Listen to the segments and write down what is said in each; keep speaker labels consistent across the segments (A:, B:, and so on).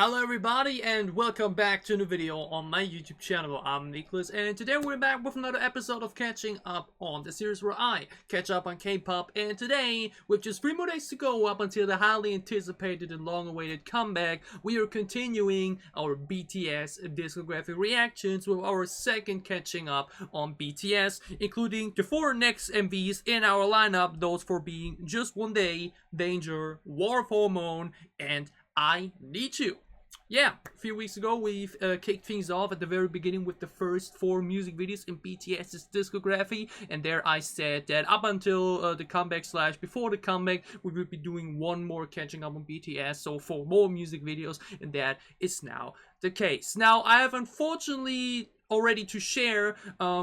A: Hello everybody and welcome back to a new video on my YouTube channel. I'm Nicholas and today we're back with another episode of catching up on the series where I catch up on K-pop, and today, with just 3 more days to go up until the highly anticipated and long-awaited comeback, we are continuing our BTS discography reactions with our second catching up on BTS, including the 4 next MVs in our lineup, those 4 being Just One Day, Danger, War of Hormone, and I Need You. Yeah, a few weeks ago we've kicked things off at the very beginning with the first 4 music videos in BTS's discography, and there I said that up until the comeback / before the comeback we would be doing 1 more catching up on BTS, so 4 more music videos, and that is now the case. Now I have unfortunately already to share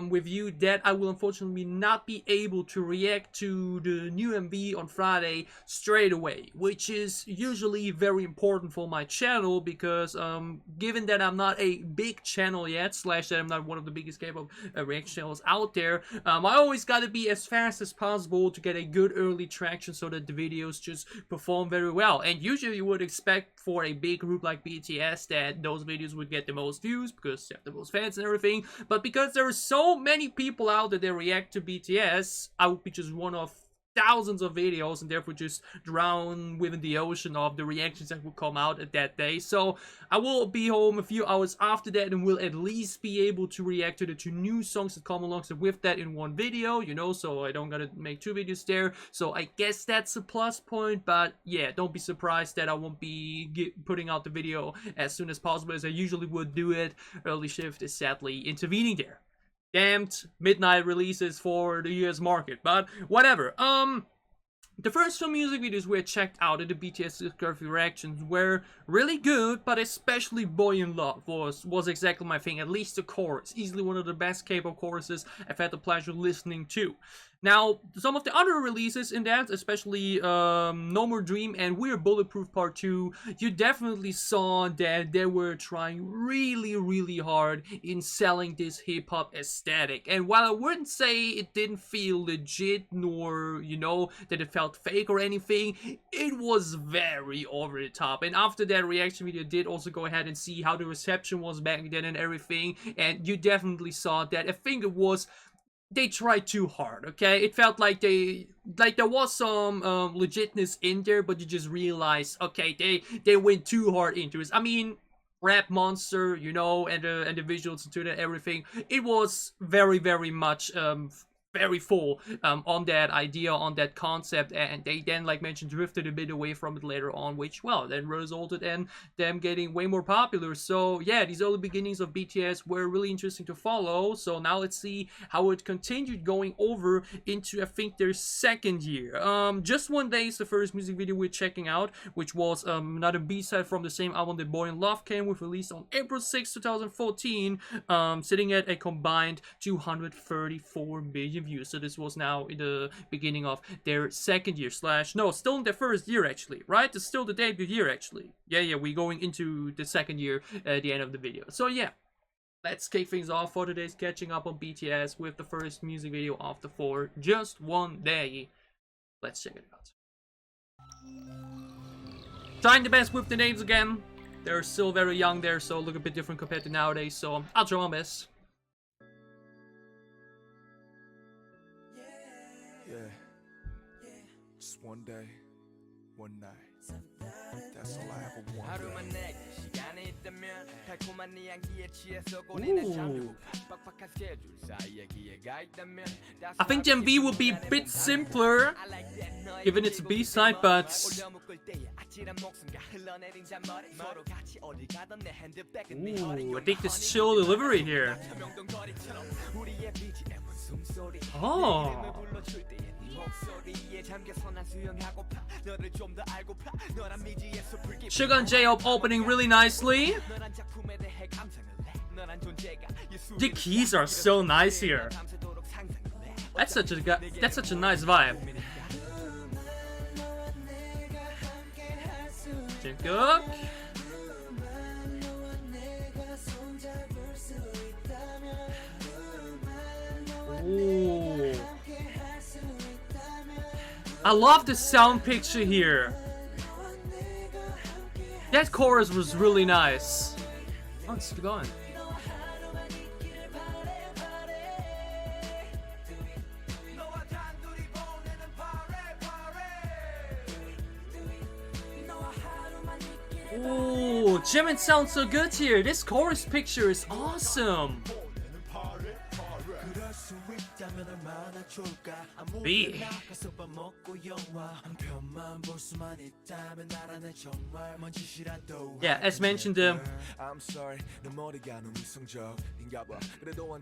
A: with you that I will unfortunately not be able to react to the new MV on Friday straight away, which is usually very important for my channel because given that I'm not a big channel yet, / that I'm not one of the biggest K-pop reaction channels out there, I always gotta be as fast as possible to get a good early traction so that the videos just perform very well. And usually you would expect for a big group like BTS that those videos would get the most views because they have the most fans and everything. But because there are so many people out there that react to BTS, I would be just one of thousands of videos and therefore just drown within the ocean of the reactions that will come out at that day. So I will be home a few hours after that and will at least be able to react to the 2 new songs that come alongside with that in 1 video, you know, so I don't gotta make 2 videos there. So I guess that's a plus point, but yeah, don't be surprised that I won't be putting out the video as soon as possible as I usually would do it. Early shift is sadly intervening there. Damned midnight releases for the US market, but whatever. The first 2 music videos we had checked out in the BTS discography reactions were really good, but especially Boy In Luv was exactly my thing. At least the chorus, easily one of the best K-pop choruses I've had the pleasure listening to. Now, some of the other releases in that, especially No More Dream and We're Bulletproof Part 2, you definitely saw that they were trying really hard in selling this hip-hop aesthetic. And while I wouldn't say it didn't feel legit, nor, you know, that it felt fake or anything, it was very over the top. And after that reaction video, did also go ahead and see how the reception was back then and everything, and you definitely saw that. I think it was they tried too hard, okay? It felt like there was some legitness in there, but you just realized, okay, they went too hard into it. I mean, Rap Monster, you know, and the visuals into that, everything. It was very much very full on that idea, on that concept, and they then, like mentioned, drifted a bit away from it later on, which, well, then resulted in them getting way more popular. So yeah, these early beginnings of BTS were really interesting to follow. So now let's see how it continued going over into, I think, their 2nd year. Just One Day is the first music video we're checking out, which was another B-side from the same album that Boy In Luv came with, released on April 6, 2014, sitting at a combined 234 million views. So this was now in the beginning of their 2nd year / no, still in their 1st year actually, right? It's still the debut year actually. Yeah, we're going into the 2nd year at the end of the video. So yeah, let's kick things off for today's catching up on BTS with the first music video of the 4, Just One Day. Let's check it out. Trying the best with the names again. They're still very young there, so look a bit different compared to nowadays, so I'll try my best.
B: Yeah, just one day, one night. That's all I ever wanted.
A: I think the MV would be a bit simpler, given it's a B-side, but ooh, I think this chill delivery here. Oh. Suga and J-Hope opening really nicely. The keys are so nice here. That's such a nice vibe. Jungkook. Ooh. I love the sound picture here. That chorus was really nice. Oh, it's still going. Oh, Jimin sounds so good here. This chorus picture is awesome. B. Yeah, as mentioned,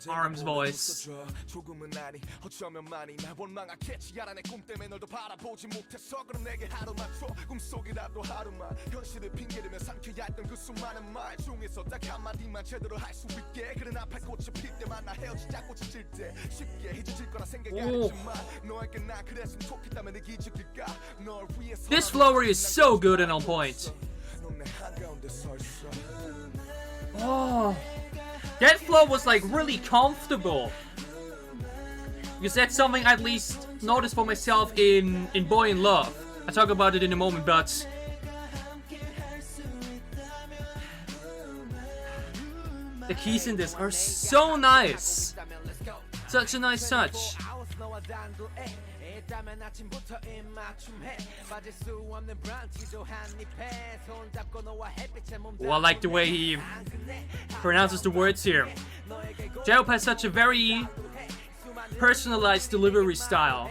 A: Arm's voice. Ooh. This flower is so good and on point. Oh, that flow was like really comfortable. Because that's something I at least noticed for myself in Boy in Love. I'll talk about it in a moment, but the keys in this are so nice. Such a nice touch. Oh, I like the way he pronounces the words here. J-Hope has such a very personalized delivery style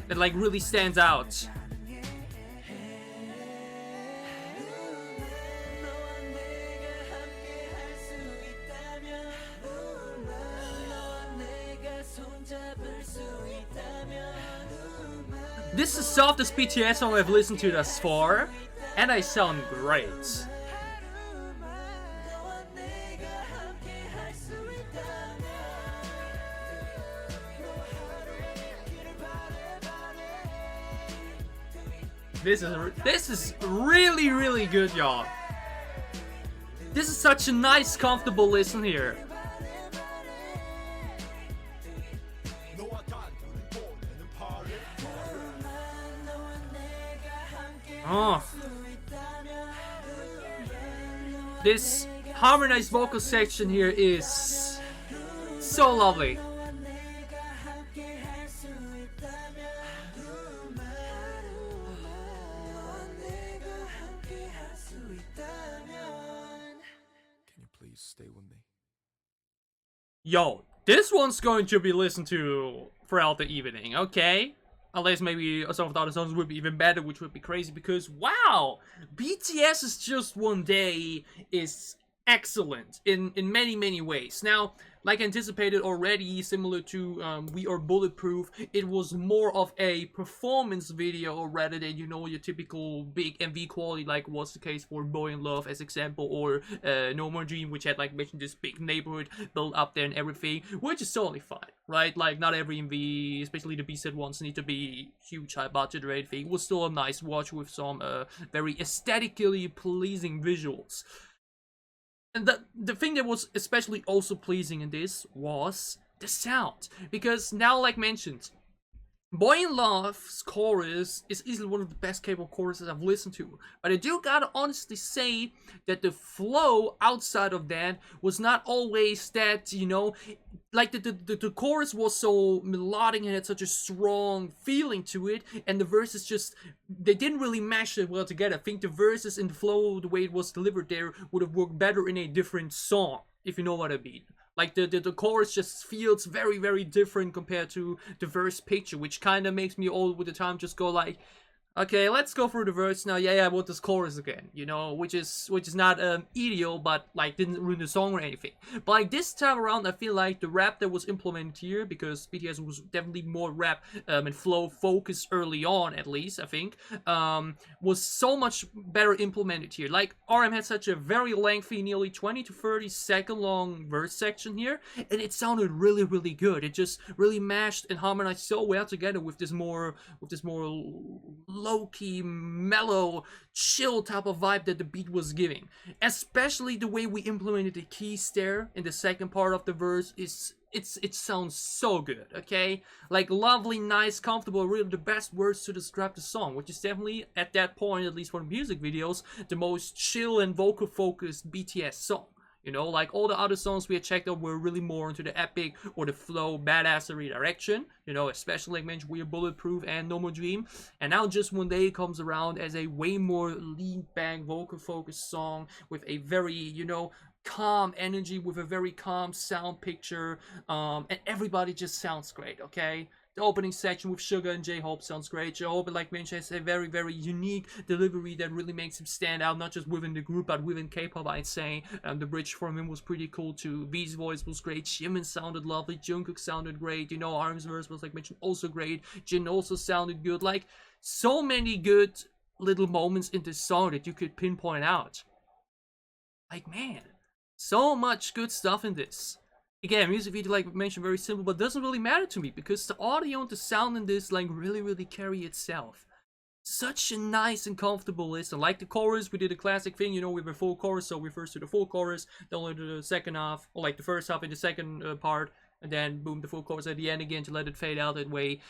A: that like really stands out. This is the softest BTS song I've listened to thus far, and I sound great. This is really, really good, y'all. This is such a nice, comfortable listen here. Oh. This harmonized vocal section here is so lovely.
B: Can you please stay with me?
A: Yo, this one's going to be listened to throughout the evening, okay? Unless maybe some of the other songs would be even better, which would be crazy, because wow! BTS's Just One Day is excellent in many, many ways. Now, like anticipated already, similar to We Are Bulletproof, it was more of a performance video rather than, you know, your typical big MV quality like was the case for Boy in Love as example, or No More Dream, which had like mentioned this big neighborhood built up there and everything, which is totally fine, right? Like not every MV, especially the B-set ones, need to be huge high budget or anything. It was still a nice watch with some very aesthetically pleasing visuals. And the thing that was especially also pleasing in this was the sound. Because now, like mentioned, Boy in Love's chorus is easily one of the best K-pop choruses I've listened to. But I do gotta honestly say that the flow outside of that was not always that, you know, like the chorus was so melodic and had such a strong feeling to it, and the verses just, they didn't really mash it well together. I think the verses and the flow, the way it was delivered there, would have worked better in a different song, if you know what I mean. Like the chorus just feels very, very different compared to the verse picture, which kind of makes me all with the time just go like, okay, let's go through the verse now. Yeah, I want this chorus again, you know, which is not ideal, but like didn't ruin the song or anything. But like this time around, I feel like the rap that was implemented here, because BTS was definitely more rap and flow focused early on, at least I think, was so much better implemented here. Like RM had such a very lengthy, nearly 20 to 30 second long verse section here, and it sounded really, really good. It just really mashed and harmonized so well together with this more low-key, mellow, chill type of vibe that the beat was giving. Especially the way we implemented the keys there in the second part of the verse it sounds so good, okay? Like lovely, nice, comfortable, really the best words to describe the song, which is definitely at that point, at least for the music videos, the most chill and vocal focused BTS song. You know, like all the other songs we had checked out were really more into the epic or the flow, badassery direction. You know, especially like mentioned, we're Bulletproof and No More Dream. And now Just One Day comes around as a way more lean back, vocal focused song with a very, you know, calm energy, with a very calm sound picture. And everybody just sounds great, okay? The opening section with Suga and J-Hope sounds great. J-Hope, like mentioned, has a very, very unique delivery that really makes him stand out, not just within the group, but within K-pop, I'd say. The bridge from him was pretty cool too. V's voice was great. Jimin sounded lovely. Jungkook sounded great. You know, Arm's verse was, like mentioned, also great. Jin also sounded good. Like, so many good little moments in this song that you could pinpoint out. Like, man, so much good stuff in this. Again, music video, like I mentioned, very simple, but doesn't really matter to me because the audio and the sound in this, like, really carry itself. Such a nice and comfortable listen. Like the chorus, we did a classic thing, you know, we have a full chorus, so we first do the full chorus, then we'll do the second half, or like the first half in the second part, and then boom, the full chorus at the end again to let it fade out that way.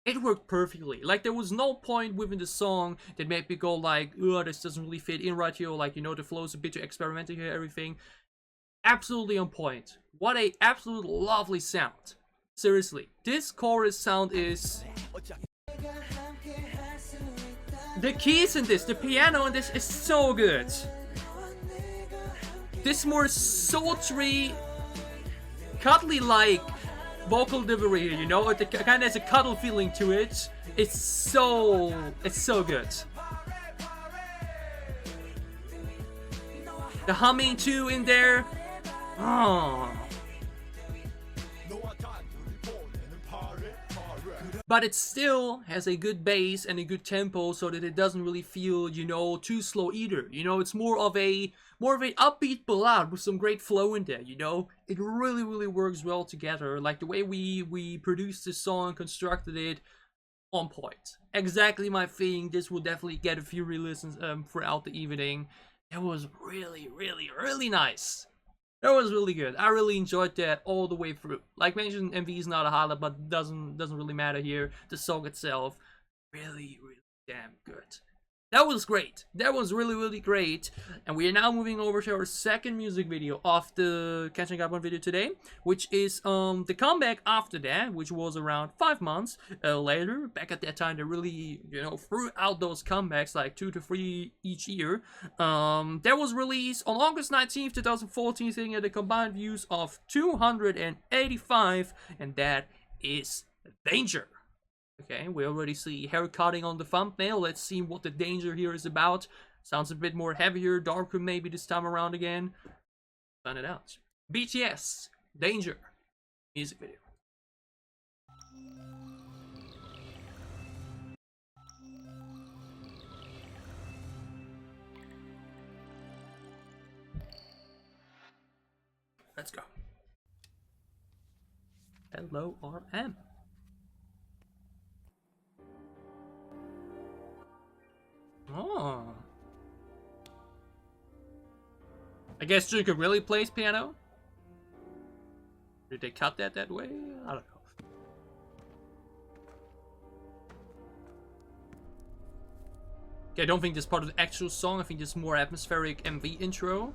A: It worked perfectly. Like, there was no point within the song that made me go like, oh, this doesn't really fit in right here, or like, you know, the flow's a bit too experimental here, everything. Absolutely on point. What a absolute lovely sound. Seriously, this chorus sound is... The keys in this, the piano in this is so good. This more sultry, cuddly-like vocal delivery, you know, it kind of has a cuddle feeling to it. It's so good. The humming too in there. Oh. But it still has a good bass and a good tempo so that it doesn't really feel, you know, too slow either. You know, it's more of an upbeat ballad with some great flow in there, you know? It really works well together. Like the way we produced this song, constructed it, on point. Exactly my thing. This will definitely get a few re-listens throughout the evening. It was really nice. That was really good. I really enjoyed that all the way through. Like mentioned, MV is not a highlight, but doesn't really matter here. The song itself, really damn good. That was great. That was really great. And we are now moving over to our second music video of the Catching Up on video today, which is the comeback after that, which was around 5 months later. Back at that time, they really, you know, threw out those comebacks, like 2 to 3 each year. That was released on August 19th, 2014, sitting at a combined views of 285, and that is Danger. Okay, we already see hair cutting on the thumbnail. Let's see what the Danger here is about. Sounds a bit more heavier, darker maybe this time around again. Find it out. BTS, Danger, music video. Let's go. Hello, RM. Oh. I guess Jungkook really plays piano? Did they cut that way? I don't know. Okay, I don't think this is part of the actual song. I think this is more atmospheric MV intro.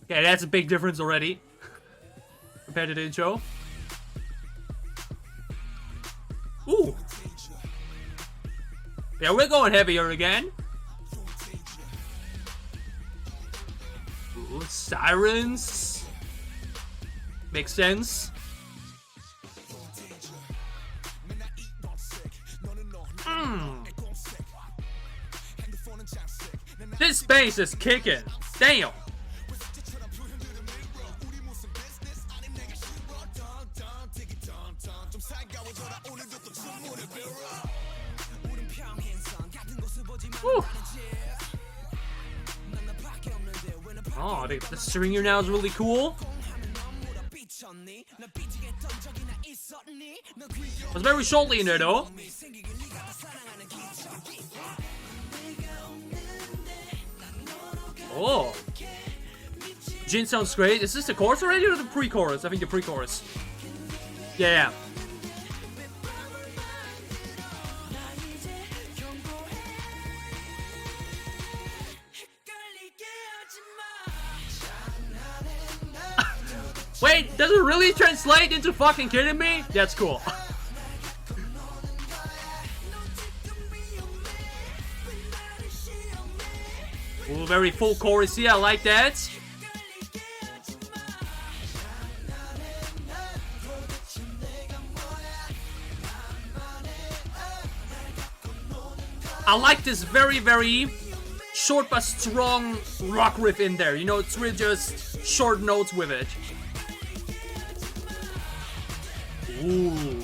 A: Okay, that's a big difference already compared to the intro. Ooh. Yeah, we're going heavier again. Ooh, sirens. Makes sense. This bass is kicking. Damn. Woo. Oh, the stringer now is really cool. It was very shortly in there though. Oh. Jin sounds great. Is this the chorus already or the pre-chorus? I think the pre-chorus. Yeah. Wait, does it really translate into fucking kidding me? That's cool. Ooh, very full chorus here, I like that. I like this very, very short but strong rock riff in there. You know, it's really just short notes with it. Ooh.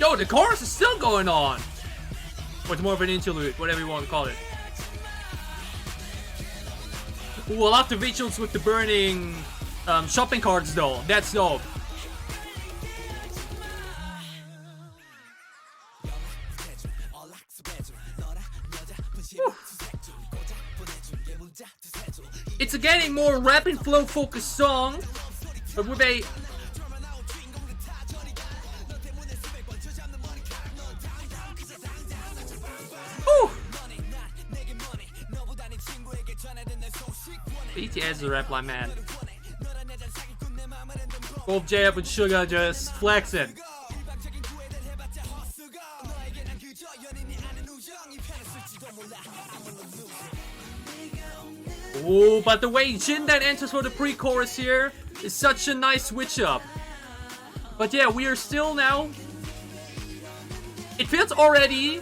A: Yo, the chorus is still going on. Or it's more of an interlude, whatever you want to call it. Ooh, I love the visuals with the burning shopping carts though. That's dope. Whew. It's a getting more rap and flow focused song, but with a BTS is a rap line, man. Both J-Up and Suga just flexing. Oh, but the way Jin then enters for the pre-chorus here is such a nice switch up. But yeah, we are still now. It feels already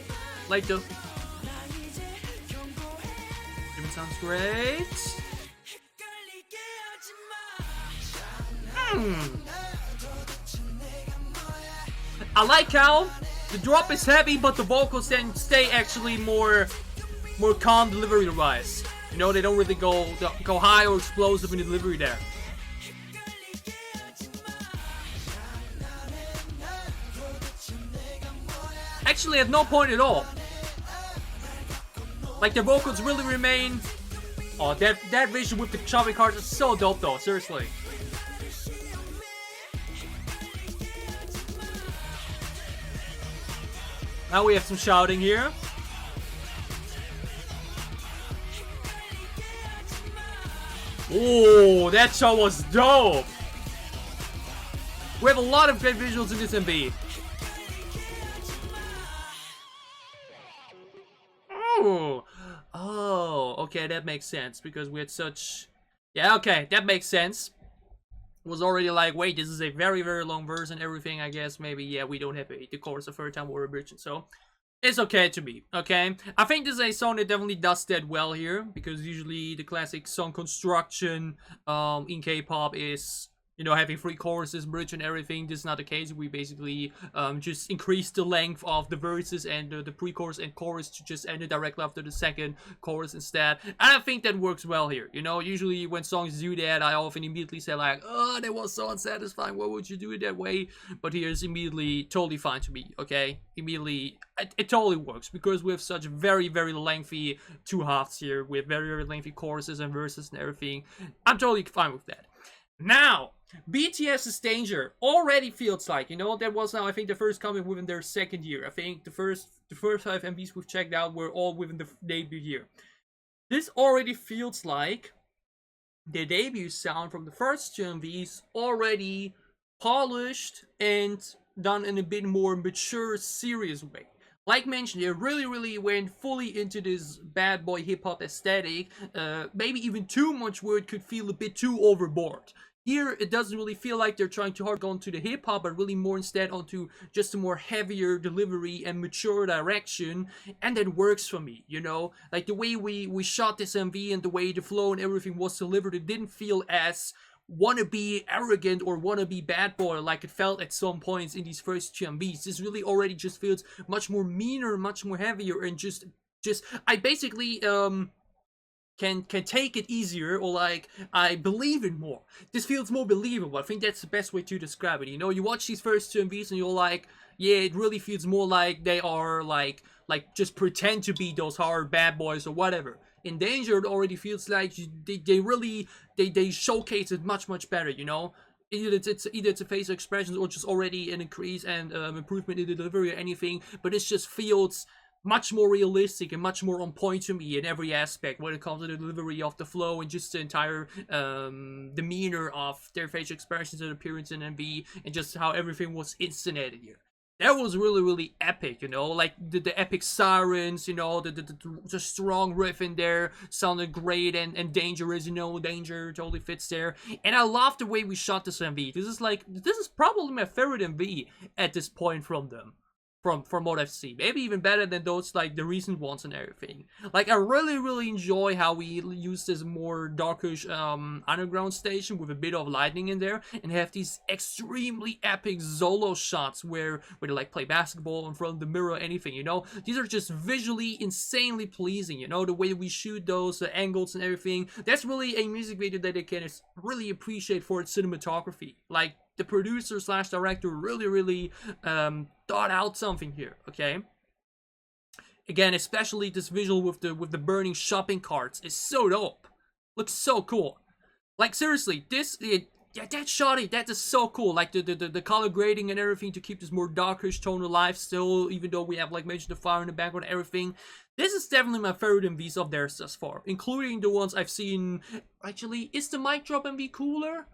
A: like the. It sounds great. I like how the drop is heavy, but the vocals then stay actually more calm delivery-wise. You know, they don't really go high or explosive in the delivery there. Actually, at no point at all. Like the vocals really remain. Oh, that vision with the shopping carts is so dope, though. Seriously. Now we have some shouting here. Oh, that show was dope. We have a lot of great visuals in this MV. Oh, okay, that makes sense because we had such. Yeah, okay, that makes sense. Was already like, wait, this is a very, very long verse and everything. I guess maybe, yeah, we don't have the chorus the first time or a bridge, so it's okay to me. Okay, I think this is a song that definitely does that well here because usually the classic song construction in K-pop is, you know, having 3 choruses, bridge and everything. This is not the case. We basically just increase the length of the verses and the pre-chorus and chorus to just end it directly after the second chorus instead. And I think that works well here. You know, usually when songs do that, I often immediately say like, oh, that was so unsatisfying. Why would you do it that way? But here's immediately totally fine to me, okay? Immediately, it totally works because we have such very, very lengthy 2 halves here with very, very lengthy choruses and verses and everything. I'm totally fine with that. Now, BTS's Danger already feels like, you know, that was now I think the first coming within their second year. I think the first 5 MVs we've checked out were all within the debut year. This already feels like the debut sound from the first 2 MVs already polished and done in a bit more mature, serious way. Like mentioned, they really went fully into this bad boy hip-hop aesthetic. Maybe even too much where it could feel a bit too overboard. Here, it doesn't really feel like they're trying too hard onto the hip-hop, but really more instead onto just a more heavier delivery and mature direction, and that works for me, you know? Like, the way we shot this MV and the way the flow and everything was delivered, it didn't feel as wannabe arrogant or wannabe bad boy like it felt at some points in these first 2 MVs. This really already just feels much more meaner, much more heavier, and just I basically can take it easier, or like I believe it more. This feels more believable. I think that's the best way to describe it. You know, you watch these first two MVs and you're like, yeah, it really feels more like they are like just pretend to be those hard bad boys or whatever. In Danger, it already feels like they really showcase it much better. You know, either it's a facial expressions or just already an increase and improvement in the delivery or anything, but it just feels much more realistic and much more on point to me in every aspect when it comes to the delivery of the flow and just the entire demeanor of their facial expressions and appearance in MV, and just how everything was inszenited here. That was really epic, you know, like the epic sirens, you know, the strong riff in there sounded great and dangerous, you know, Danger totally fits there. And I love the way we shot this MV. This is probably my favorite MV at this point from them. From what I've seen, maybe even better than those like the recent ones and everything. Like I really enjoy how we use this more darkish underground station with a bit of lightning in there, and have these extremely epic solo shots where they like play basketball in front of the mirror or anything. You know, these are just visually insanely pleasing. You know, the way we shoot those angles and everything. That's really a music video that I can really appreciate for its cinematography. Like the producer / director really thought out something here. Okay, again, especially this visual with the burning shopping carts is so dope. Looks so cool. Like seriously, yeah, that shotty, that is so cool. Like the color grading and everything to keep this more darkish tone alive still, even though we have like Major the Fire in the background and everything. This is definitely my favorite MVs of theirs thus far, including the ones I've seen. Actually, is the Mic Drop MV cooler?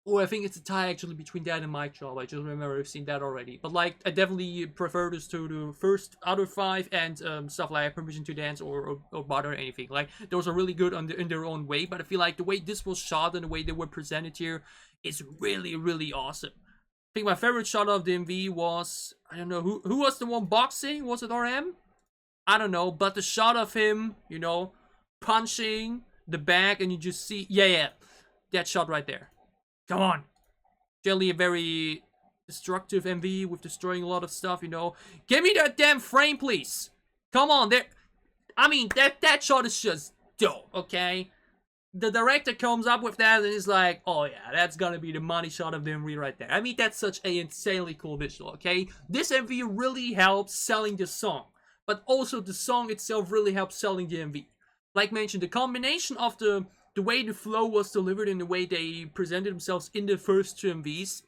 A: Or I think it's a tie actually between that and Mic Drop. I just remember I've seen that already. But like, I definitely prefer this to the first other 5 and stuff like Permission to Dance or Butter or anything. Like, those are really good in their own way. But I feel like the way this was shot and the way they were presented here is really awesome. I think my favorite shot of the MV was, I don't know, who was the one boxing? Was it RM? I don't know. But the shot of him, you know, punching the bag and you just see, yeah, that shot right there. Come on. Generally a very destructive MV with destroying a lot of stuff, you know. Give me that damn frame, please. Come on, there. I mean, that shot is just dope, okay? The director comes up with that and is like, oh yeah, that's gonna be the money shot of the MV right there. I mean, that's such an insanely cool visual, okay? This MV really helps selling the song, but also the song itself really helps selling the MV. Like mentioned, the combination of the way the flow was delivered and the way they presented themselves in the first 2 MVs,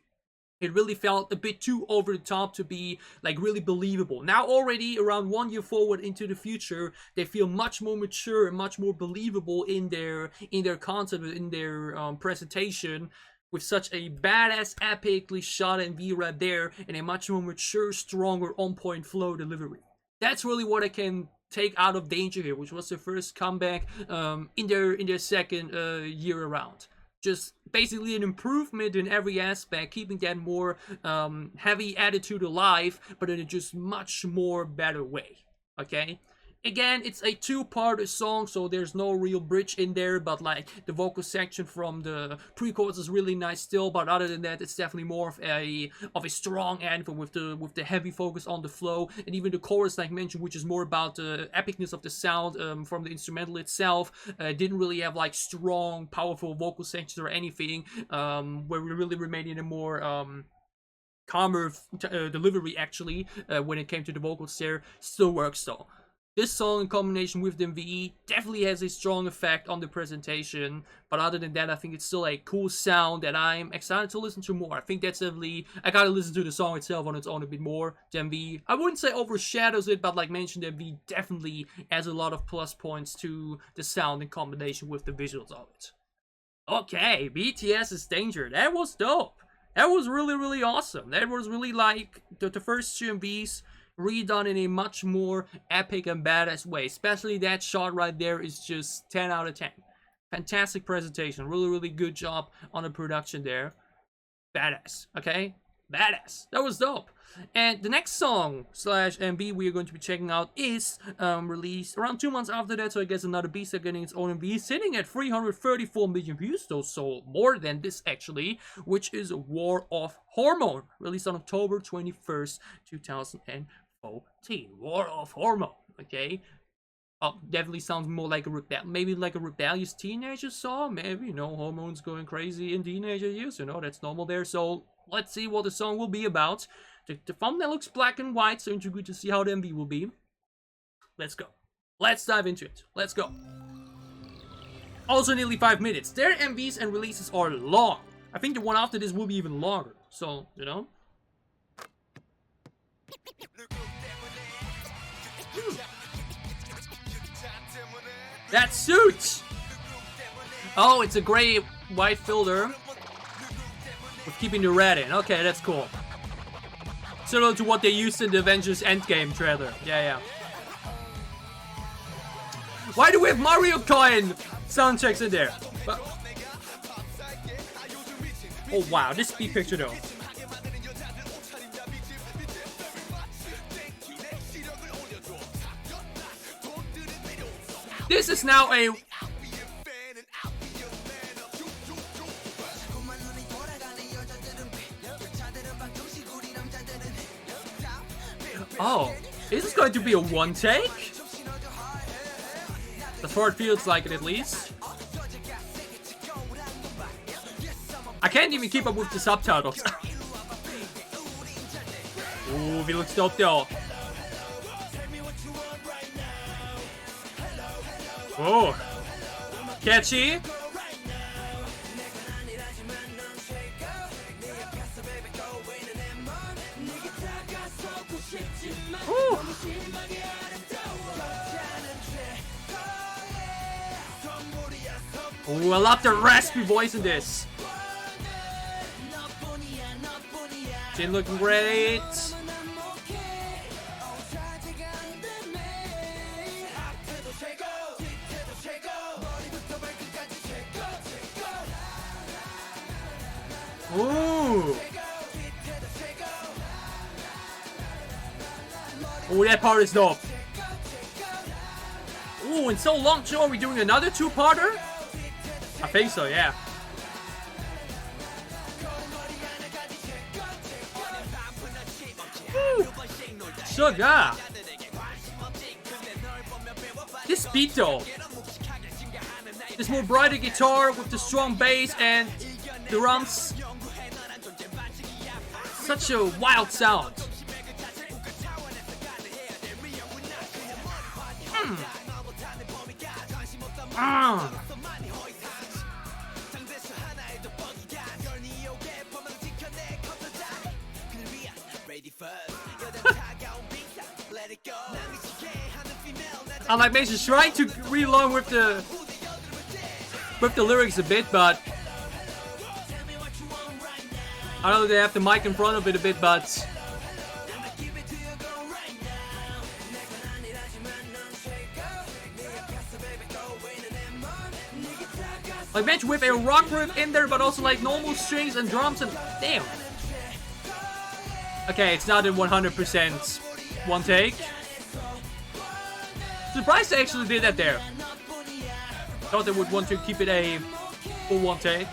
A: it really felt a bit too over the top to be like really believable. Now already around 1 year forward into the future, they feel much more mature and much more believable in their concept, in their presentation, with such a badass, epically shot MV right there, and a much more mature, stronger, on-point flow delivery. That's really what I can take out of Danger here, which was their first comeback in their second year around. Just basically an improvement in every aspect, keeping that more heavy attitude alive, but in a just much more better way. Okay? Again, it's a 2-part song, so there's no real bridge in there, but like the vocal section from the pre-chorus is really nice still. But other than that, it's definitely more of a strong anthem with the heavy focus on the flow, and even the chorus, like mentioned, which is more about the epicness of the sound from the instrumental itself. Didn't really have like strong, powerful vocal sections or anything, where we really remained in a more calmer delivery actually when it came to the vocals there. Still works though. This song in combination with the MVE definitely has a strong effect on the presentation, but other than that, I think it's still a cool sound that I'm excited to listen to more. I think that's definitely, I gotta listen to the song itself on its own a bit more. The MV, I wouldn't say overshadows it, but like mentioned, the MV definitely adds a lot of plus points to the sound in combination with the visuals of it. Okay, BTS's Danger, that was dope. That was really awesome. That was really like the first 2 MVs redone in a much more epic and badass way. Especially that shot right there is just 10 out of 10. Fantastic presentation. Really good job on the production there. Badass. Okay? Badass. That was dope. And the next song / MV we are going to be checking out is released around 2 months after that, so I guess another B-side getting its own MV, sitting at 334 million views, though, so more than this actually, which is War of Hormone, released on October 21st, 2014. War of Hormone, okay? Oh, definitely sounds more like a maybe like a rebellious teenager song. Maybe, you know, hormones going crazy in teenager years. You know, that's normal there. So let's see what the song will be about. The thumbnail looks black and white, so it's good to see how the MV will be. Let's go. Let's dive into it. Let's go. Also nearly 5 minutes. Their MVs and releases are long. I think the one after this will be even longer. So, you know. That suit! Oh, it's a gray white filter with keeping the red in. Okay, that's cool. Similar to what they used in the Avengers Endgame trailer. Yeah. Why do we have Mario Coin soundtracks in there? But... oh wow, this speed picture though. This is now a... oh, is this going to be a one take? That's what it feels like it at least. I can't even keep up with the subtitles. Ooh, he looks dope though. Oh, catchy. Ooh. Ooh, I love the raspy voice in this. Jin looking great. Ooh. Oh, that part is dope. Ooh, in so long, Joe, are we doing another two-parter? I think so, yeah. Woo. Sugar. This beat though. This more brighter guitar with the strong bass and the drums. Such a wild sound. I'm like basically trying to read along with the lyrics a bit, but I know they have the mic in front of it a bit, but like match with a rock riff in there, but also like normal strings and drums and damn. Okay, it's not in 100% one take. Surprised they actually did that there. Thought they would want to keep it a full one take.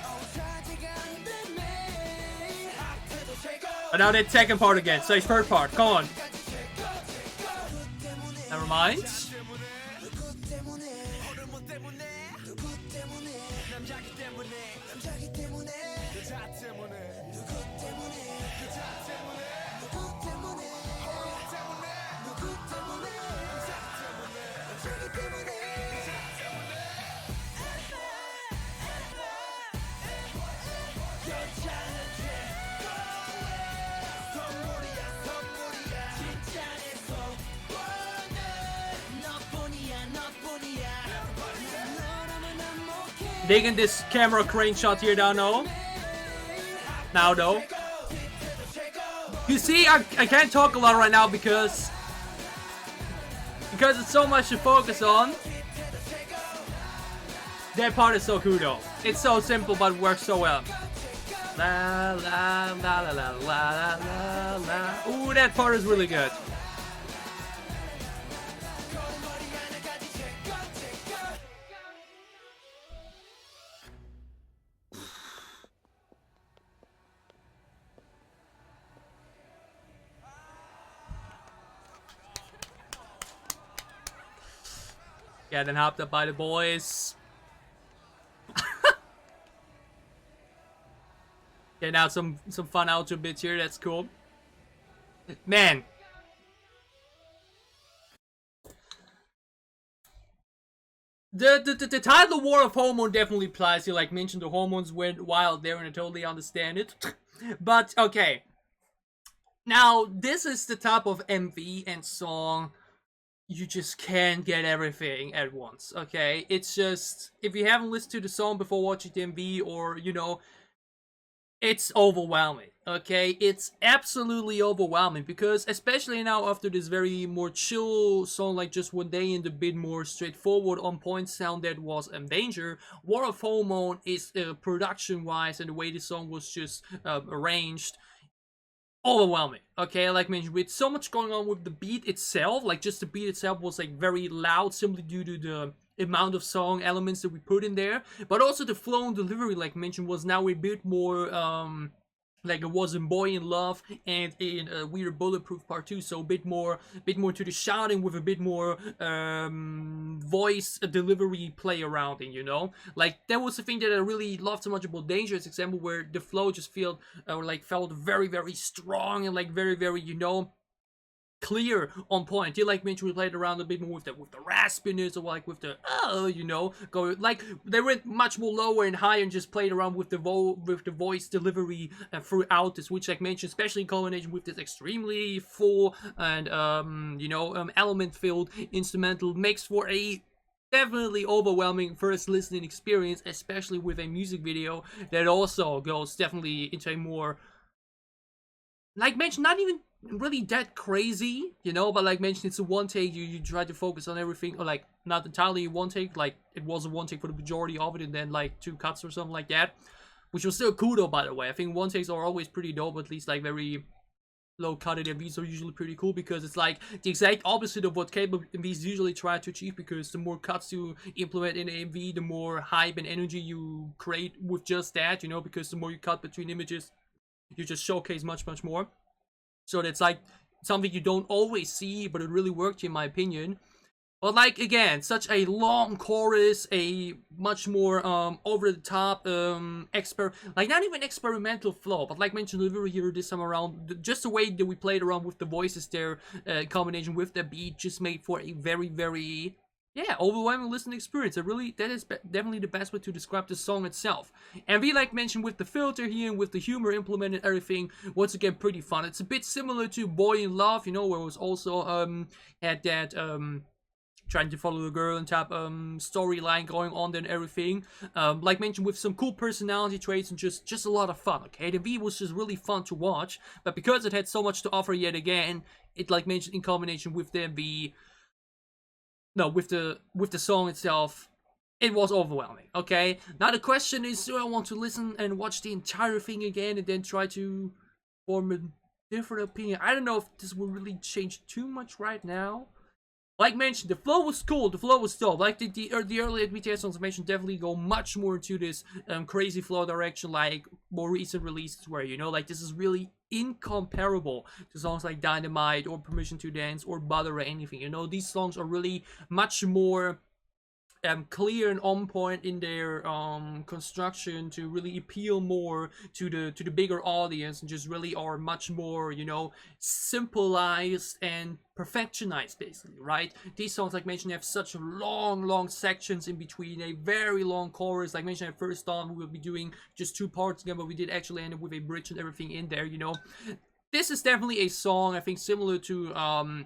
A: But now that second part again, so it's third part, come on. Never mind. Digging this camera crane shot here down now. Now though. You see, I can't talk a lot right now because it's so much to focus on. That part is so cool though. It's so simple but works so well. La la la la la la la la. Ooh, that part is really good. Yeah, then hopped up by the boys. Okay, now some fun outro bits here. That's cool. Man. The title War of Hormone definitely applies here. Like mentioned, the hormones went wild there, and I totally understand it. But okay, now this is the type of MV and song you just can't get everything at once. Okay, it's just, if you haven't listened to the song before watching the MV, or you know, it's overwhelming. Okay, it's absolutely overwhelming, because especially now after this very more chill song like Just One Day and the bit more straightforward on point sound that was Danger, War of Hormone is production wise and the way the song was just arranged, overwhelming. Okay, like mentioned, with so much going on with the beat itself, like just the beat itself was like very loud simply due to the amount of song elements that we put in there, but also the flow and delivery, like mentioned, was now a bit more like it was in Boy in Love and in Weird Bulletproof Part 2, so a bit more to the shouting with a bit more voice delivery play around it, you know? Like, that was the thing that I really loved so much about Dangerous example, where the flow just felt very, very strong and like very, very, you know, clear on point. You like mentioned, we played around a bit more with the raspiness, or like with the you know, go like they went much more lower and higher and just played around with the voice delivery throughout this, which like mentioned, especially in combination with this extremely full and you know, element filled instrumental, makes for a definitely overwhelming first listening experience, especially with a music video that also goes definitely into a more, like mentioned, not even really that crazy, you know, but like mentioned, it's a one take. You try to focus on everything, or like not entirely one take, like it was a one take for the majority of it, and then like 2 cuts or something like that, which was still cool though, by the way. I think one takes are always pretty dope, at least like very low cutted MVs are usually pretty cool, because it's like the exact opposite of what K-pop MVs usually try to achieve, because the more cuts you implement in an MV, the more hype and energy you create with just that, you know, because the more you cut between images, you just showcase much more. So that's like something you don't always see, but it really worked in my opinion. But like again, such a long chorus, a much more over the top like not even experimental flow, but like mentioned delivery here this time around, just the way that we played around with the voices there, in combination with the beat, just made for a very, very, yeah, overwhelming listening experience. That is definitely the best way to describe the song itself. And we like mentioned, with the filter here and with the humor implemented, everything once again pretty fun. It's a bit similar to Boy in Love, you know, where it was also had that trying to follow the girl and type storyline going on there and everything. Like mentioned, with some cool personality traits and just a lot of fun. Okay, the V was just really fun to watch, but because it had so much to offer yet again, it like mentioned in combination with the MV, no, with the song itself, it was overwhelming. Okay, now the question is, do I want to listen and watch the entire thing again and then try to form a different opinion? I don't know if this will really change too much right now. Like mentioned, the flow was cool, the flow was dope. Like the earlier BTS songs I mentioned definitely go much more into this crazy flow direction, like more recent releases, where, you know, like this is really incomparable to songs like Dynamite or Permission to Dance or Butter or anything. You know, these songs are really much more clear and on point in their construction to really appeal more to the bigger audience, and just really are much more, you know, simplified and perfectionized, basically, right? These songs, like mentioned, have such long sections in between, a very long chorus. Like mentioned, at first thought we will be doing just 2 parts again, but we did actually end up with a bridge and everything in there, you know. This is definitely a song, I think, similar to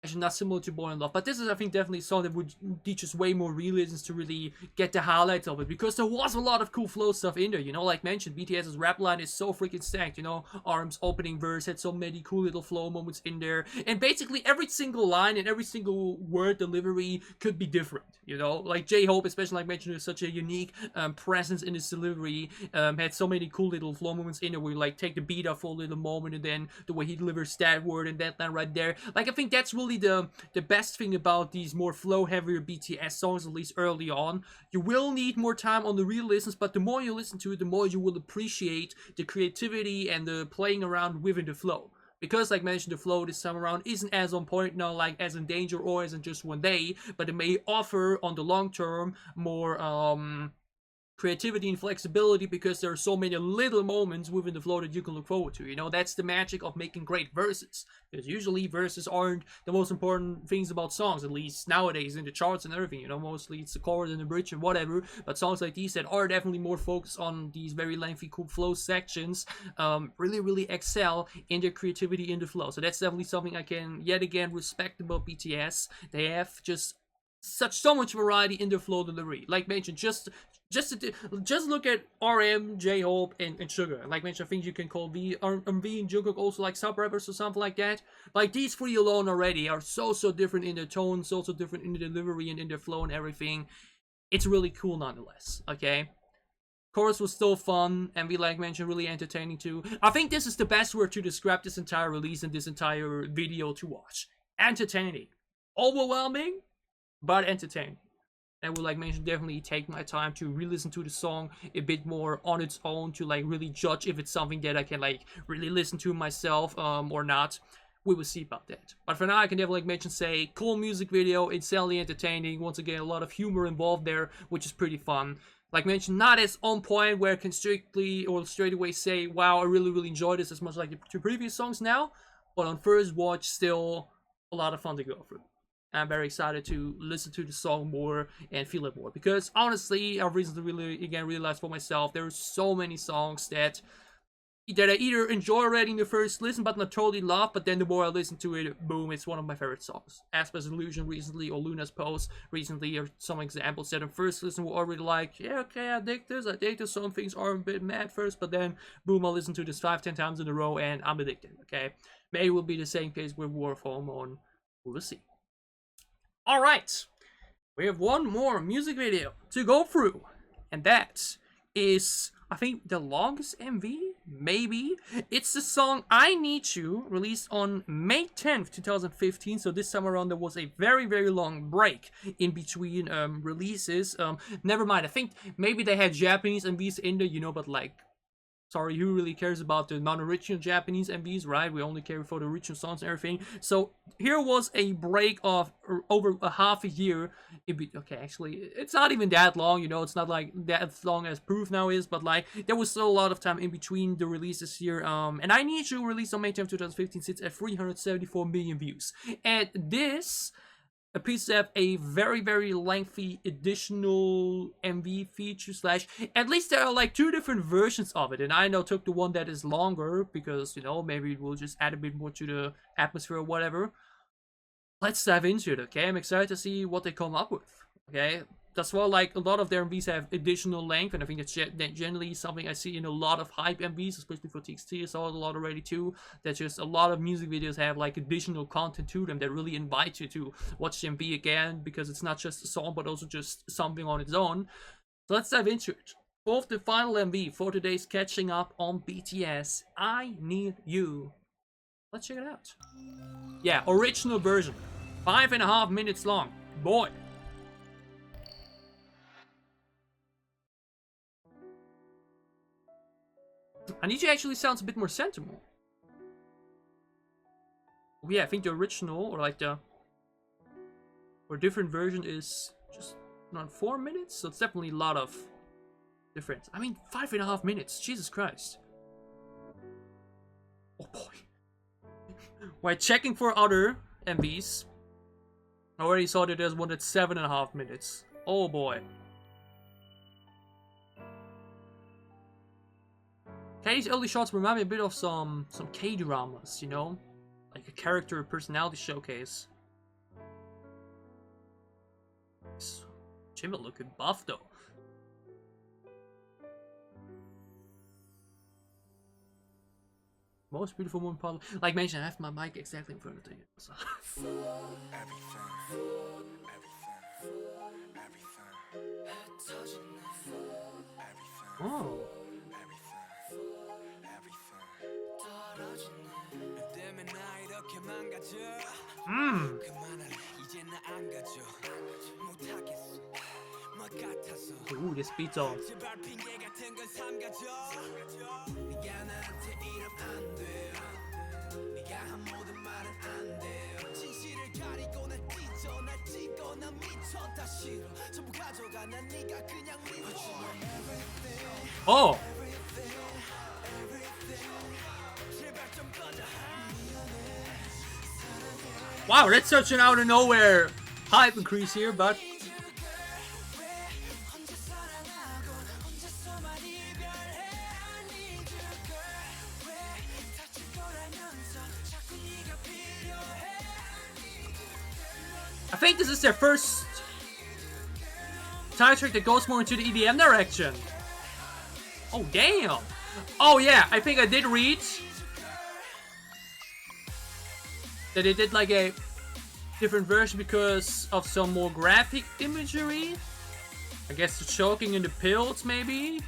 A: actually not similar to Born in Love, but this is, I think, definitely a song that would teach us way more re-listens to really get the highlights of it, because there was a lot of cool flow stuff in there, you know. Like mentioned, BTS's rap line is so freaking stacked, you know. Arms opening verse had so many cool little flow moments in there, and basically every single line and every single word delivery could be different, you know. Like J-Hope, especially, like mentioned, is such a unique presence in his delivery, had so many cool little flow moments in there where you like take the beat off for a little moment, and then the way he delivers that word and that line right there. Like, I think that's really the best thing about these more flow heavier BTS songs, at least early on. You will need more time on the real listens, but the more you listen to it, the more you will appreciate the creativity and the playing around within the flow. Because, like mentioned, the flow this time around isn't as on point now, like as in Danger or as in Just One Day, but it may offer on the long term more creativity and flexibility because there are so many little moments within the flow that you can look forward to. You know, that's the magic of making great verses. Because usually verses aren't the most important things about songs, at least nowadays in the charts and everything. You know, mostly it's the chorus and the bridge and whatever. But songs like these that are definitely more focused on these very lengthy, cool flow sections, really excel in their creativity in the flow. So that's definitely something I can yet again respect about BTS. They have just so much variety in their flow delivery. Like mentioned, just look at RM, J-Hope, and Sugar. Like mentioned, I think you can call MV and Jungkook also like sub-rappers or something like that. Like these three alone already are so different in their tone, so different in the delivery and in their flow and everything. It's really cool nonetheless, okay? Chorus was still fun, and we like mentioned, really entertaining too. I think this is the best word to describe this entire release and this entire video to watch. Entertaining. Overwhelming, but entertaining. I would like mention definitely take my time to re-listen to the song a bit more on its own to like really judge if it's something that I can like really listen to myself or not. We will see about that. But for now, I can definitely like mention, say, cool music video, insanely entertaining. Once again, a lot of humor involved there, which is pretty fun. Like mentioned, not as on point where I can strictly or straight away say, wow, I really enjoyed this as much like the two previous songs now. But on first watch, still a lot of fun to go through. I'm very excited to listen to the song more and feel it more. Because honestly, I've recently really realized for myself, there are so many songs that I either enjoy already in the first listen but not totally love, but then the more I listen to it, boom, it's one of my favorite songs. Asper's Illusion recently, or Luna's Post recently are some examples that on first listen were already like, yeah, okay, I dig this. Some things are a bit mad first, but then boom, I'll listen to this 5-10 times in a row and I'm addicted, okay? Maybe it will be the same case with War of Hormone. We'll see. Alright, we have one more music video to go through, and that is, I think, the longest MV? Maybe? It's the song I Need You, released on May 10th, 2015, so this time around there was a very long break in between releases. Never mind, I think maybe they had Japanese MVs in there, you know, but like, sorry, who really cares about the non-original Japanese MVs, right? We only care for the original songs and everything. So here was a break of over a half a year. Okay, actually, it's not even that long, you know, it's not like that long as Proof now is, but like, there was still a lot of time in between the releases here. And I Need You, released on May 10th, 2015, sits at 374 million views. And this appears to have a very lengthy additional MV feature slash, at least there are like two different versions of it, and I know took the one that is longer because, you know, maybe it will just add a bit more to the atmosphere or whatever. Let's dive into it, okay? I'm excited to see what they come up with, okay? That's why, like, a lot of their MVs have additional length, and I think that's generally something I see in a lot of hype MVs, especially for TXT. I saw it a lot already too. That just a lot of music videos have like additional content to them that really invite you to watch the MV again, because it's not just a song but also just something on its own. So let's dive into it. Fourth and final MV for today's catching up on BTS, I Need You. Let's check it out. Yeah, original version, 5.5 minutes long. Boy. I Need You actually sounds a bit more sentimental. Yeah, I think the original, or like the or different version is just around 4 minutes, so it's definitely a lot of difference. I mean, 5.5 minutes, Jesus Christ. Oh boy. While checking for other MVs, I already saw that there's one that's 7.5 minutes. Oh boy. Okay, these early shots remind me a bit of some K-dramas, you know? Like a character personality showcase. Jimin looking buff though. Most beautiful woman probably. Like mentioned, I have my mic exactly in front of the thing. So. Oh. Ooh, this beat's on. Oh. Wow, that's such an out of nowhere hype increase here, but I think this is their first title track that goes more into the EDM direction. Oh, damn. Oh, yeah, I think I did read that they did like a different version because of some more graphic imagery. I guess the choking in the pills, maybe.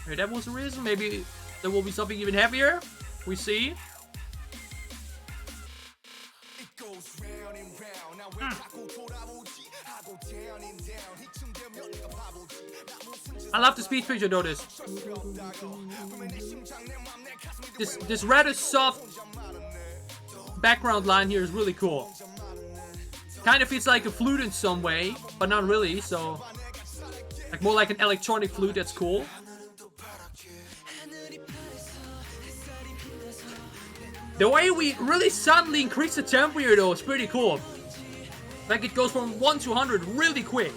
A: Maybe that was the reason. Maybe there will be something even heavier. We see. I love the speed feature though. This rather soft background line here is really cool. Kind of feels like a flute in some way, but not really. So, like more like an electronic flute. That's cool. The way we really suddenly increase the tempo here though is pretty cool. Like it goes from 1 to 100 really quick.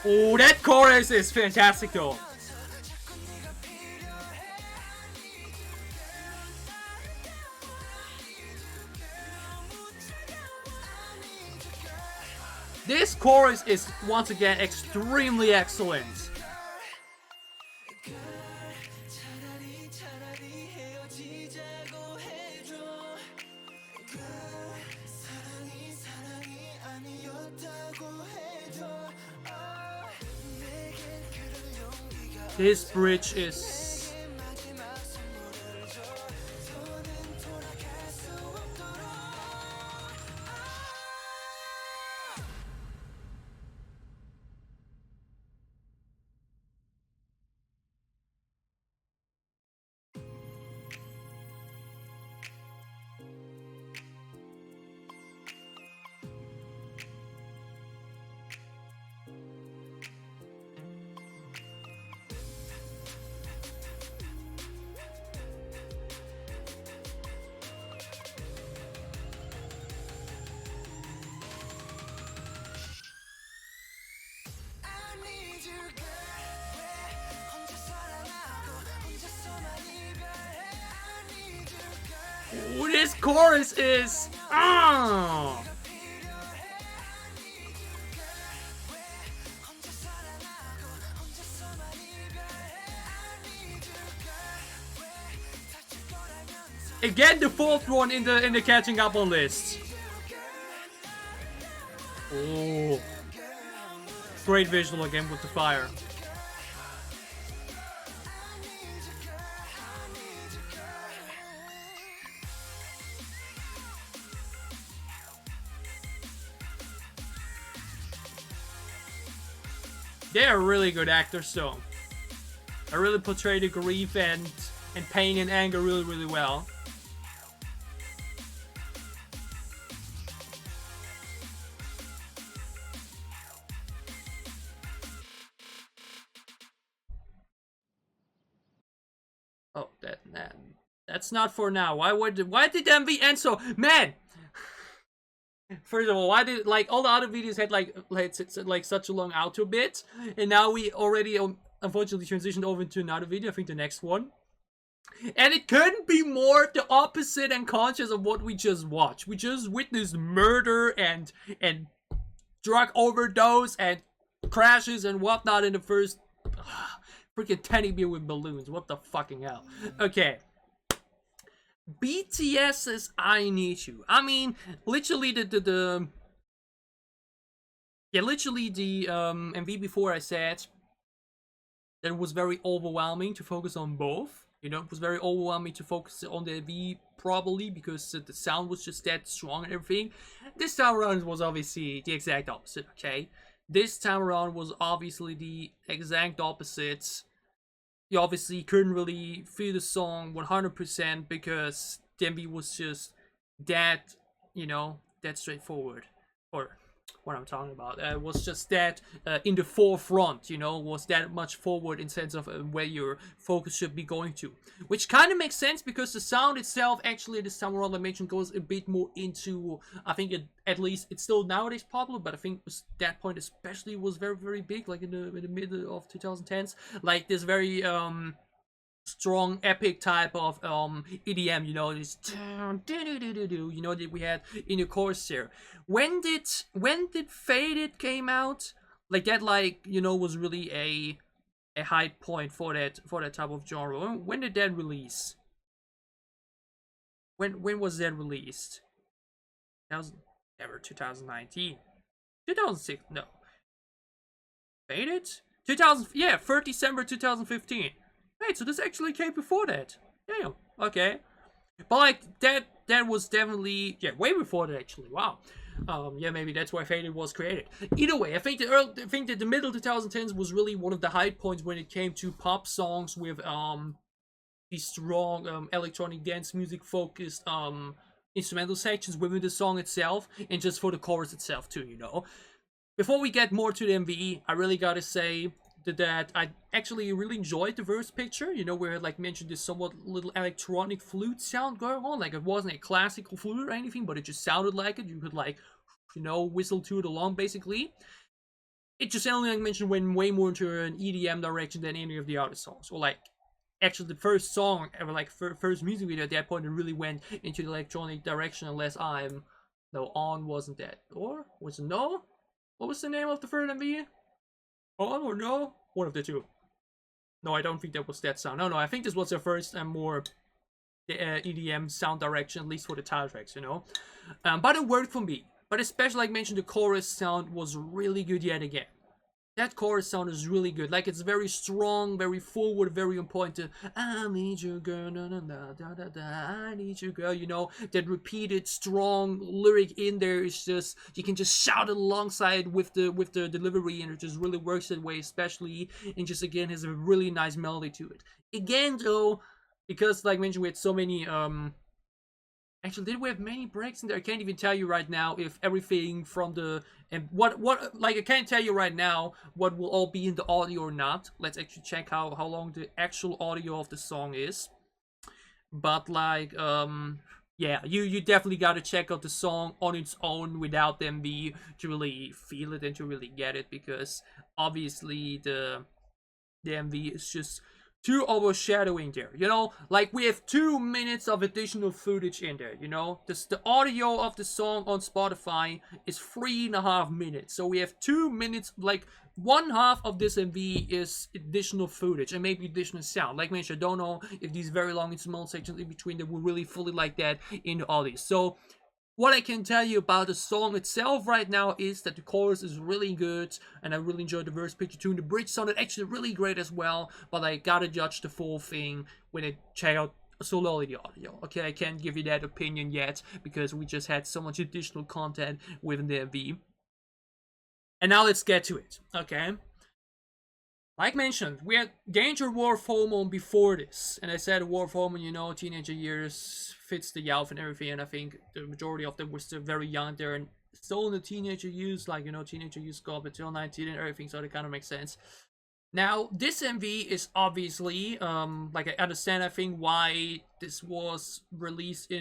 A: Oh, that chorus is fantastic though. This chorus is once again extremely excellent. This bridge is... Ooh, this chorus is... Again, the fourth one in the catching up on list. Oh, great visual again with the fire. They are really good actors, though. I really portray the grief and pain and anger really, really well. Oh, that's not for now. Why did MV end so... Man! First of all, why did, like, all the other videos had, like such a long outro bit, and now we already, unfortunately, transitioned over into another video, I think the next one. And it couldn't be more the opposite and conscious of what we just watched. We just witnessed murder and drug overdose and crashes and whatnot in the first... freaking teddy bear with balloons. What the fucking hell? Okay. BTS's I Need You. I mean, literally the MV before I said that it was very overwhelming to focus on both. You know, it was very overwhelming to focus on the MV probably because the sound was just that strong and everything. This time around was obviously the exact opposite, okay? This time around was obviously the exact opposite. you obviously couldn't really feel the song 100% because the MV was just that, that straightforward. Or what I'm talking about was just that in the forefront, was that much forward in sense of where your focus should be going to, which kind of makes sense because the sound itself, actually, this time around I mentioned, goes a bit more into, I think at least it's still nowadays popular, but I think that point especially was very, very big, like in the middle of 2010s, like this very strong epic type of EDM, this that we had in the chorus there. When did Faded came out? Like that, was really a high point for that type of genre. When did that release? When was that released? 2019, 2006? No, Faded 2000. Yeah, 3rd December 2015. Wait, so this actually came before that. Damn. Okay. But like that was definitely, yeah, way before that actually. Wow. Yeah, maybe that's why Faded was created. Either way, I think that the middle 2010s was really one of the high points when it came to pop songs with these strong electronic dance music focused instrumental sections within the song itself, and just for the chorus itself too, Before we get more to the MVE, I really gotta say that I actually really enjoyed the verse picture, where it mentioned this somewhat little electronic flute sound going on. Like, it wasn't a classical flute or anything, but it just sounded like it. You could whistle to it along, basically. It just sounded, like I mentioned, went way more into an EDM direction than any of the other songs. Or actually the first song ever, first music video at that point, it really went into the electronic direction, unless On wasn't that. Or was it No? What was the name of the third MV? On or No? One of the two. No, I don't think that was that sound. No, I think this was their first and more EDM sound direction, at least for the title tracks, But it worked for me. But especially, like mentioned, the chorus sound was really good yet again. That chorus sound is really good. Like, it's very strong, very forward, very on point to I need you, girl, da, da, da, da, da, I need you, girl. That repeated strong lyric in there is just, you can just shout it alongside with the delivery, and it just really works that way, especially, and just again has a really nice melody to it. Again, though, because like mentioned, we had so many actually, did we have many breaks in there? I can't even tell you right now if everything from the, and what I can't tell you right now what will all be in the audio or not. Let's actually check how long the actual audio of the song is. But yeah, you definitely gotta check out the song on its own without the MV to really feel it and to really get it, because obviously the MV is just too overshadowing there, we have 2 minutes of additional footage in there, the audio of the song on Spotify is 3.5 minutes, so we have 2 minutes, one half of this MV is additional footage and maybe additional sound. Like mentioned, I don't know if these very long instrumental sections in between that will really fully like that in the audio. So what I can tell you about the song itself right now is that the chorus is really good, and I really enjoyed the verse picture too. And the bridge sounded actually really great as well, but I gotta judge the full thing when I check out solely the audio. Okay, I can't give you that opinion yet because we just had so much additional content within the MV. And now let's get to it, okay? Like mentioned, we had Danger War of Hormone before this, and I said War of Hormone, teenager years fits the youth and everything, and I think the majority of them were still very young there and still in the teenager years, teenager years go up until 19 and everything, so that kind of makes sense. Now, this MV is obviously, I understand, I think, why this was released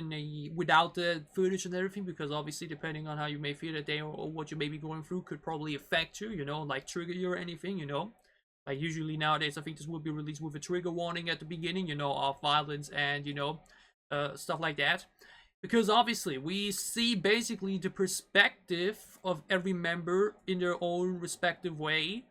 A: without the footage and everything, because obviously, depending on how you may feel that day or what you may be going through could probably affect you, trigger you or anything, Like, usually nowadays, I think this will be released with a trigger warning at the beginning, of violence and, stuff like that. Because obviously, we see basically the perspective of every member in their own respective way,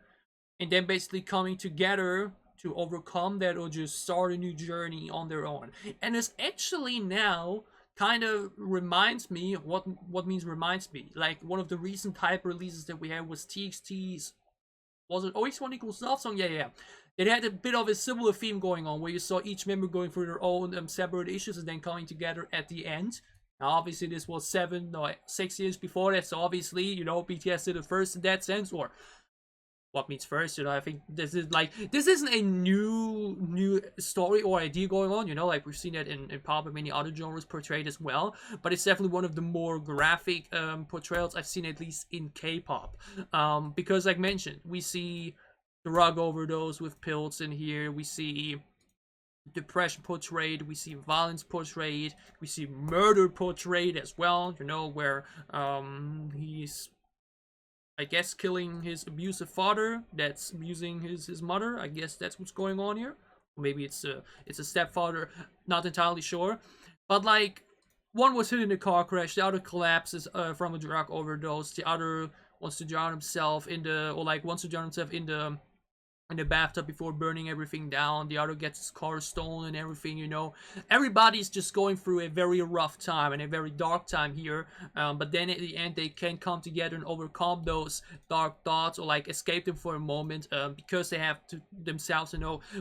A: and then basically coming together to overcome that or just start a new journey on their own. And this actually now kind of reminds me, what means reminds me? Like, one of the recent type releases that we had was TXT's, was it Always One Equals Love Song? Yeah. It had a bit of a similar theme going on, where you saw each member going through their own separate issues and then coming together at the end. Now, obviously, this was 6 years before that, so obviously, BTS did it first in that sense, or what meets first. I think this isn't a new story or idea going on. Like we've seen that in pop and many other genres portrayed as well. But it's definitely one of the more graphic portrayals I've seen, at least in K-pop. Because like mentioned, we see drug overdose with pills in here. We see depression portrayed, we see violence portrayed, we see murder portrayed as well, where he's, I guess, killing his abusive father that's abusing his mother. I guess that's what's going on here. Maybe it's a stepfather, not entirely sure. But like, one was hit in a car crash, the other collapses from a drug overdose, the other wants to drown himself wants to drown himself in the bathtub before burning everything down. The other gets his car stolen and everything. Everybody's just going through a very rough time and a very dark time here. But then at the end, they can come together and overcome those dark thoughts, or like escape them for a moment, because they have to themselves,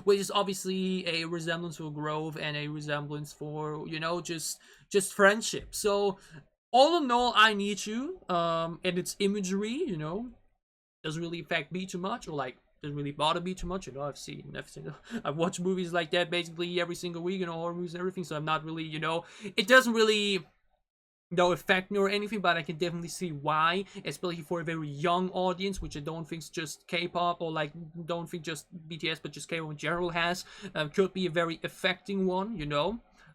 A: which is obviously a resemblance for growth and a resemblance for, just friendship. So all in all, I Need You, and its imagery, doesn't really affect me too much, or like doesn't really bother me too much. I've watched movies like that basically every single week, horror movies and everything. So I'm not really, it doesn't really, affect me or anything. But I can definitely see why, especially for a very young audience, which I don't think just K-pop, or like don't think just BTS, but just K-pop in general has, could be a very affecting one,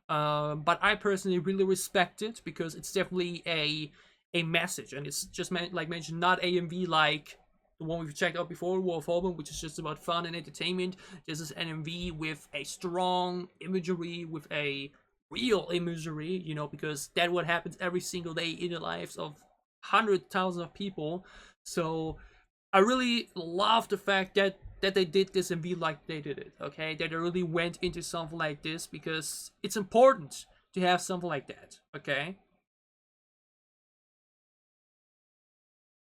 A: But I personally really respect it, because it's definitely a message, and it's just like mentioned, not AMV like the one we've checked out before, War of Hormone, which is just about fun and entertainment. This is an MV with a strong imagery, with a real imagery, because that's what happens every single day in the lives of hundreds, thousands of people. So I really love the fact that they did this MV like they did it, okay? That they really went into something like this, because it's important to have something like that, okay?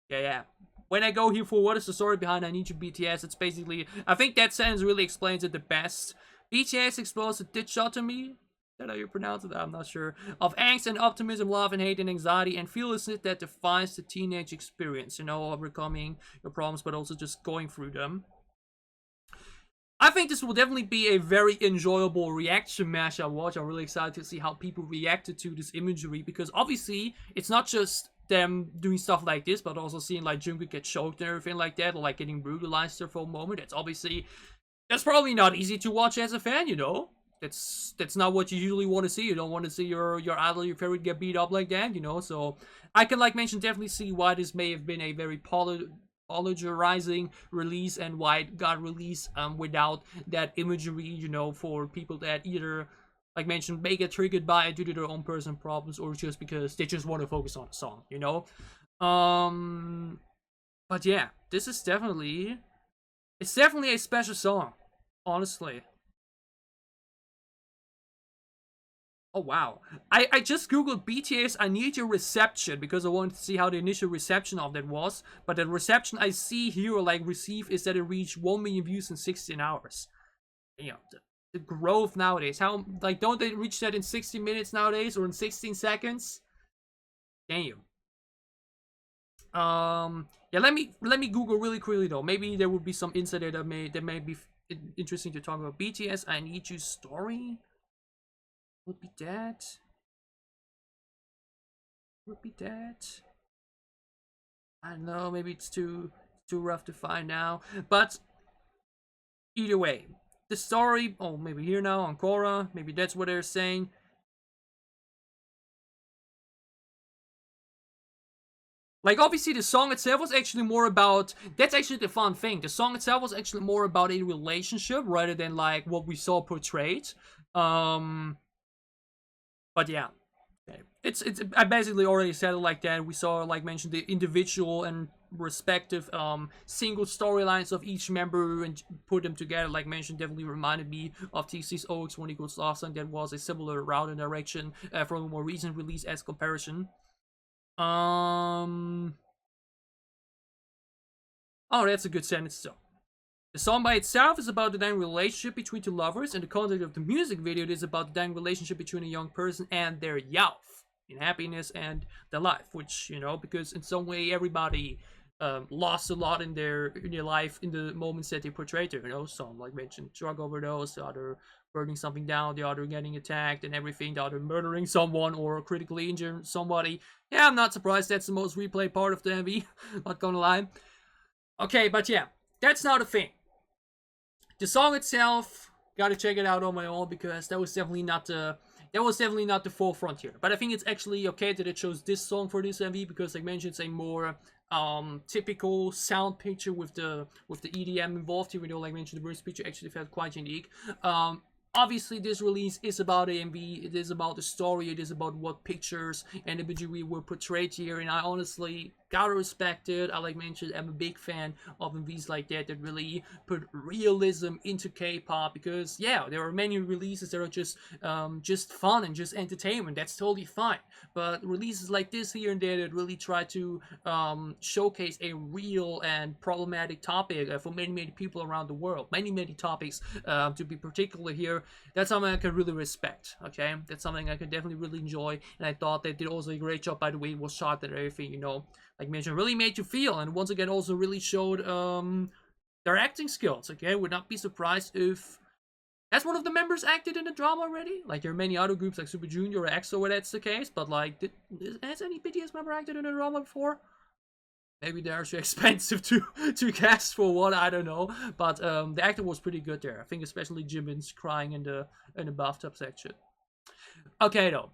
A: Yeah. When I go here for what is the story behind I Need You BTS, it's basically, I think that sentence really explains it the best. BTS explores a dichotomy, is that how you pronounce it? I'm not sure. Of angst and optimism, love and hate and anxiety and fearlessness that defines the teenage experience. Overcoming your problems, but also just going through them. I think this will definitely be a very enjoyable reaction match I watch. I'm really excited to see how people reacted to this imagery, because obviously it's not just them doing stuff like this, but also seeing like Jungkook get choked and everything like that, or like getting brutalized there for a moment. That's probably not easy to watch as a fan, That's not what you usually want to see. You don't want to see your idol, your favorite, get beat up like that, So I can, like mentioned, definitely see why this may have been a very polarizing release, and why it got released without that imagery, for people that either, like mentioned, may get triggered by it due to their own personal problems, or just because they just want to focus on the song, But yeah, this is definitely a special song, honestly. Oh wow. I just googled BTS I Need Your reception, because I wanted to see how the initial reception of that was. But the reception I see here, or like receive, is that it reached 1 million views in 16 hours. The growth nowadays. How, like, don't they reach that in 60 minutes nowadays, or in 16 seconds? Damn. Yeah, let me Google really quickly though. Maybe there will be some insight that may be interesting to talk about. BTS I Need You story. Would be that. I don't know, maybe it's too rough to find now. But either way, the story, oh, maybe here now on Quora, maybe that's what they're saying. Like, obviously, the song itself was actually more about, that's actually the fun thing. The song itself was actually more about a relationship rather than like what we saw portrayed. But yeah. It's I basically already said it like that. We saw, like mentioned, the individual and respective single storylines of each member and put them together. Like mentioned, definitely reminded me of TXT's OX1 equals love song. That was a similar route and direction from a more recent release as comparison. Oh, that's a good sentence. So the song by itself is about the dynamic relationship between two lovers, and the context of the music video is about the dynamic relationship between a young person and their youth in happiness and their life, which, because in some way everybody lost a lot in their life in the moments that they portrayed there. You know, some like mentioned drug overdose, the other burning something down, the other getting attacked and everything, the other murdering someone or critically injuring somebody. Yeah, I'm not surprised. That's the most replayed part of the MV. Not gonna lie. Okay, but yeah, that's not a thing. The song itself, gotta check it out on my own because that was definitely not the forefront here. But I think it's actually okay that it chose this song for this MV because, like mentioned, it's a more typical sound picture with the EDM involved here. We know, like mentioned, the verse picture actually felt quite unique. Obviously, this release is about AMV, it is about the story, it is about what pictures and imagery were portrayed here, and I honestly gotta respect it. I like mentioned, I'm a big fan of MVs like that that really put realism into K-pop because yeah, there are many releases that are just fun and just entertainment. That's totally fine. But releases like this here and there that really try to showcase a real and problematic topic for many people around the world. Many topics to be particular here. That's something I can really respect. Okay, that's something I can definitely really enjoy, and I thought they did also a great job. By the way, it was shot and everything. You know, like mentioned, really made you feel, and once again also really showed their acting skills. Okay, would not be surprised if as one of the members acted in the drama already. Like there are many other groups like Super Junior or EXO where that's the case, but like has any BTS member acted in a drama before? Maybe they're too expensive to cast for one, I don't know. But the acting was pretty good there. I think especially Jimin's crying in the bathtub section. Okay though.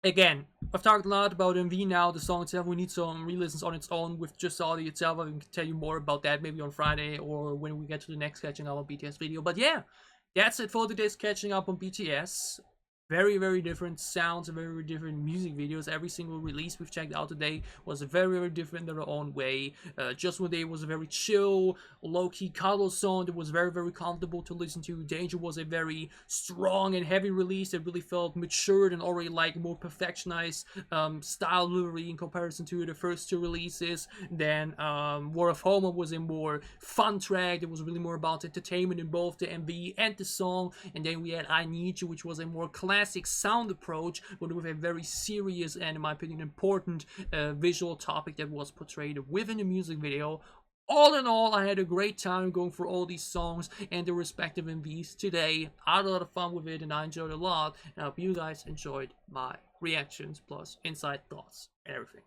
A: Again, I've talked a lot about MV now, the song itself. We need some re-listens on its own with just the audio itself. I can tell you more about that maybe on Friday or when we get to the next catching up on BTS video. But yeah, that's it for today's catching up on BTS. Very different sounds and very different music videos. Every single release we've checked out today was very different in their own way. Just One Day was a very chill, low-key cuddle song that was very comfortable to listen to. Danger was a very strong and heavy release that really felt matured and already like more perfectionized style delivery in comparison to the first two releases. Then War of Hormone was a more fun track that was really more about entertainment in both the MV and the song. And then we had I Need You, which was a more classic sound approach, but with a very serious and, in my opinion, important visual topic that was portrayed within the music video. All in all, I had a great time going through all these songs and their respective MVs today. I had a lot of fun with it and I enjoyed it a lot. And I hope you guys enjoyed my reactions plus inside thoughts and everything.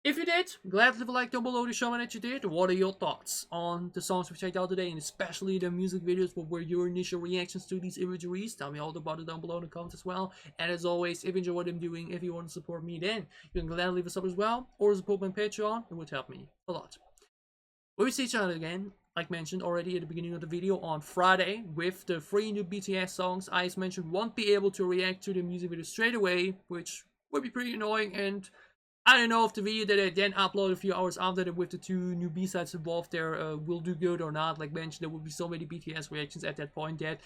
A: If you did, glad to leave a like down below to show me that you did. What are your thoughts on the songs we checked out today, and especially the music videos? What were your initial reactions to these imageries? Tell me all about it down below in the comments as well. And as always, if you enjoy what I'm doing, if you want to support me, then you can gladly leave a sub as well, or support my Patreon. It would help me a lot. We will see each other again, like mentioned already at the beginning of the video, on Friday with the 3 new BTS songs. I, as mentioned, won't be able to react to the music video straight away, which would be pretty annoying, and I don't know if the video that I then upload a few hours after that with the 2 new B-sides involved there will do good or not. Like mentioned, there will be so many BTS reactions at that point that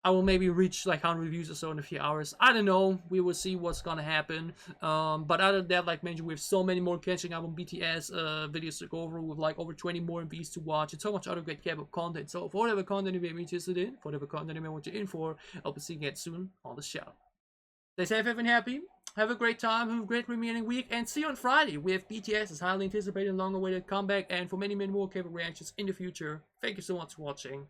A: I will maybe reach like 100 views or so in a few hours. I don't know. We will see what's gonna happen. But other than that, like mentioned, we have so many more catching up on BTS videos to go over with like over 20 more MVs to watch and so much other great K-pop content. So for whatever content you may be interested in, for whatever content you may want you in for, I'll be seeing you again soon on the show. Stay safe and happy. Have a great time, have a great remaining week, and see you on Friday with BTS's highly anticipated and long-awaited comeback, and for many more K-pop reactions in the future. Thank you so much for watching.